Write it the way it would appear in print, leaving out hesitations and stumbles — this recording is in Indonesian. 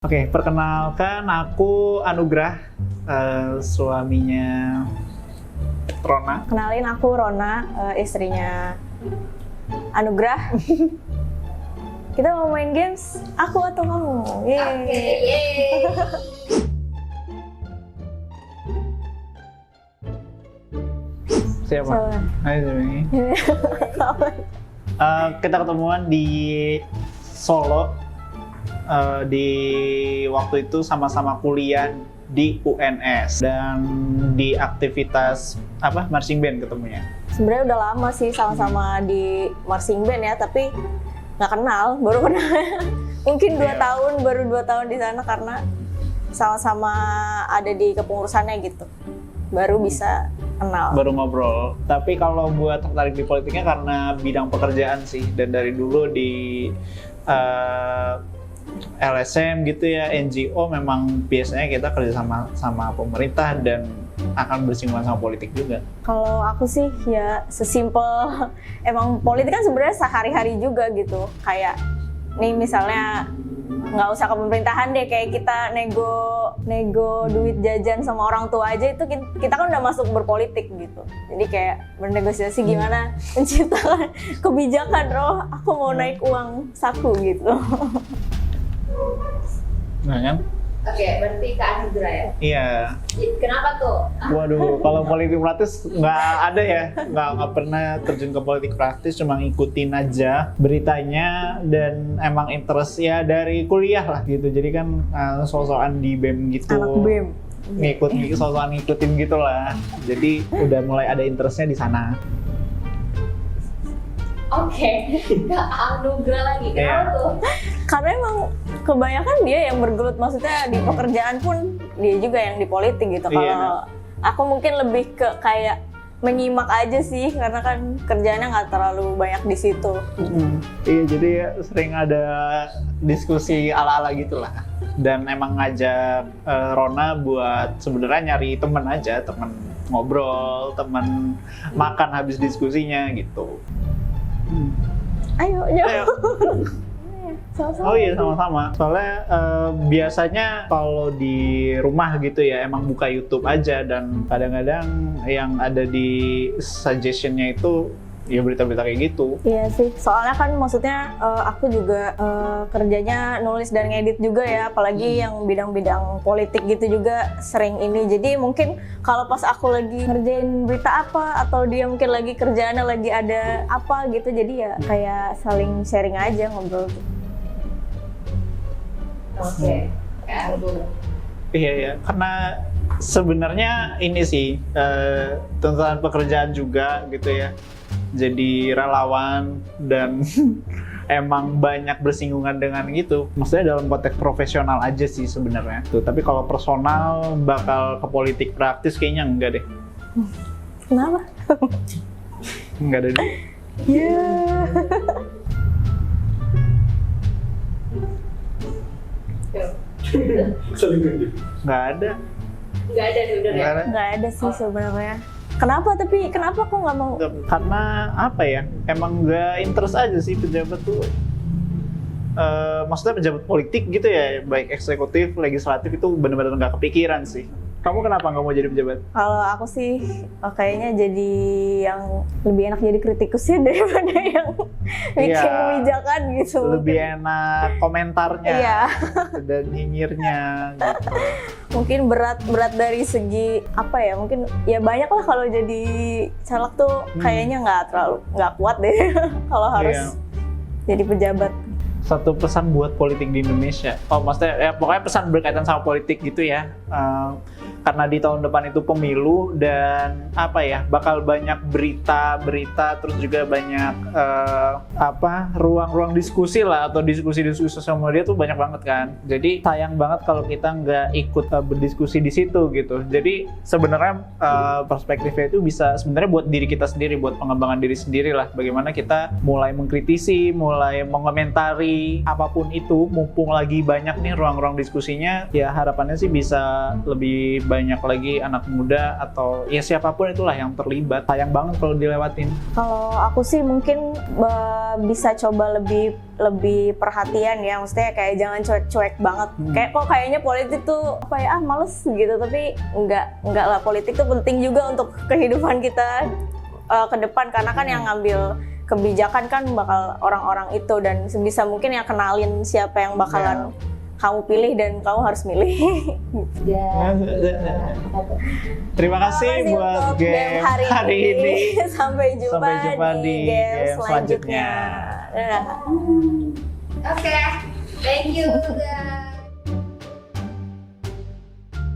Oke, perkenalkan aku Anugrah, suaminya Rona. Kenalin aku Rona, istrinya Anugrah. Kita mau main games, aku atau kamu? Yeay. Oke, yeay. Siapa? Siapa? Hai, Zumi. Kita ketemuan di Solo. Di waktu itu sama-sama kuliah di UNS dan di aktivitas marching band ketemunya. Sebenarnya udah lama sih sama-sama di marching band ya, tapi nggak kenal, baru kenal. Mungkin 2 tahun, baru 2 tahun di sana karena sama-sama ada di kepengurusannya gitu. Baru bisa kenal. Baru ngobrol. Tapi kalau buat tertarik di politiknya karena bidang pekerjaan sih, dan dari dulu di LSM gitu ya, NGO memang biasanya kita kerja sama pemerintah dan akan bersinggungan sama politik juga. Kalau aku sih ya sesimpel emang politik kan sebenarnya sehari-hari juga gitu. Kayak nih misalnya nggak usah ke pemerintahan deh, kayak kita nego duit jajan sama orang tua aja itu kita kan udah masuk berpolitik gitu. Jadi kayak bernegosiasi gimana menciptakan kebijakan, aku mau naik uang saku gitu. Nah kan? Oke, berarti ke Anugrah ya? Iya. Kenapa tuh? Waduh, kalau politik praktis nggak ada ya, nggak pernah terjun ke politik praktis, cuma ngikutin aja beritanya dan emang interest ya dari kuliah lah gitu. Jadi kan soal-soalan di BEM gitu. Anak BEM. Soal-soal ngikutin gitu lah. Jadi udah mulai ada interestnya di sana. Oke, ke Anugrah lagi. Kenapa tuh? Karena emang kebanyakan dia yang bergelut, maksudnya di pekerjaan pun dia juga yang di politik gitu. Kalau aku mungkin lebih ke kayak menyimak aja sih, karena kan kerjaannya nggak terlalu banyak di situ. Iya, jadi sering ada diskusi ala-ala gitulah. Dan emang ngajak Rona buat sebenarnya nyari temen aja, temen ngobrol, temen makan habis diskusinya gitu. Ayo. Sama-sama. Oh iya, sama-sama. Soalnya biasanya kalau di rumah gitu ya emang buka YouTube aja, dan kadang-kadang yang ada di suggestionnya itu ya berita-berita kayak gitu. Iya sih, soalnya kan maksudnya aku juga kerjanya nulis dan ngedit juga ya, apalagi yang bidang-bidang politik gitu juga sering ini. Jadi mungkin kalau pas aku lagi ngerjain berita apa, atau dia mungkin lagi kerjaannya lagi ada apa gitu, jadi ya kayak saling sharing aja, ngobrol gitu. Oke, ke Anugrah. Iya ya, karena sebenarnya ini sih tuntutan pekerjaan juga gitu ya. Jadi relawan dan emang banyak bersinggungan dengan gitu. Maksudnya dalam konteks profesional aja sih sebenarnya. Tuh, tapi kalau personal bakal ke politik praktis kayaknya enggak deh. Kenapa? Enggak ada deh. Iya. Enggak ada. Nggak ada nih, udah ya? Nggak ada. Nggak ada sih sebenarnya. Kenapa aku nggak mau? Karena apa ya? Emang nggak interest aja sih pejabat tuh. Maksudnya pejabat politik gitu ya, baik eksekutif, legislatif itu benar-benar nggak kepikiran sih. Kamu kenapa nggak mau jadi pejabat? Kalau aku sih kayaknya jadi yang lebih enak jadi kritikusnya daripada yang bikin Iya. kebijakan gitu. Lebih enak komentarnya Iya. dan nyinyirnya gitu. Mungkin berat dari segi apa ya, mungkin ya banyak lah kalau jadi caleg tuh kayaknya nggak kuat deh kalau harus jadi pejabat. Satu pesan buat politik di Indonesia. Oh, maksudnya ya pokoknya pesan berkaitan sama politik gitu ya. Karena di tahun depan itu pemilu dan bakal banyak berita terus juga banyak ruang-ruang diskusi lah, atau diskusi sosial media tuh banyak banget kan. Jadi sayang banget kalau kita nggak ikut berdiskusi di situ gitu. Jadi sebenarnya perspektifnya itu bisa sebenarnya buat diri kita sendiri, buat pengembangan diri sendiri lah. Bagaimana kita mulai mengkritisi, mulai mengomentari apapun itu, mumpung lagi banyak nih ruang-ruang diskusinya. Ya harapannya sih bisa lebih banyak lagi anak muda atau ya siapapun itulah yang terlibat. Sayang banget kalau dilewatin. Kalau aku sih mungkin bisa coba lebih perhatian ya, maksudnya kayak jangan cuek-cuek banget. Kayak kok kayaknya politik tuh apa ya, males gitu, tapi enggak lah, politik tuh penting juga untuk kehidupan kita ke depan, karena kan yang ngambil kebijakan kan bakal orang-orang itu, dan sebisa mungkin yang kenalin siapa yang bakalan kamu pilih dan kamu harus milih. Terima kasih buat untuk game hari ini. Sampai jumpa di game selanjutnya. Oke, thank you guys.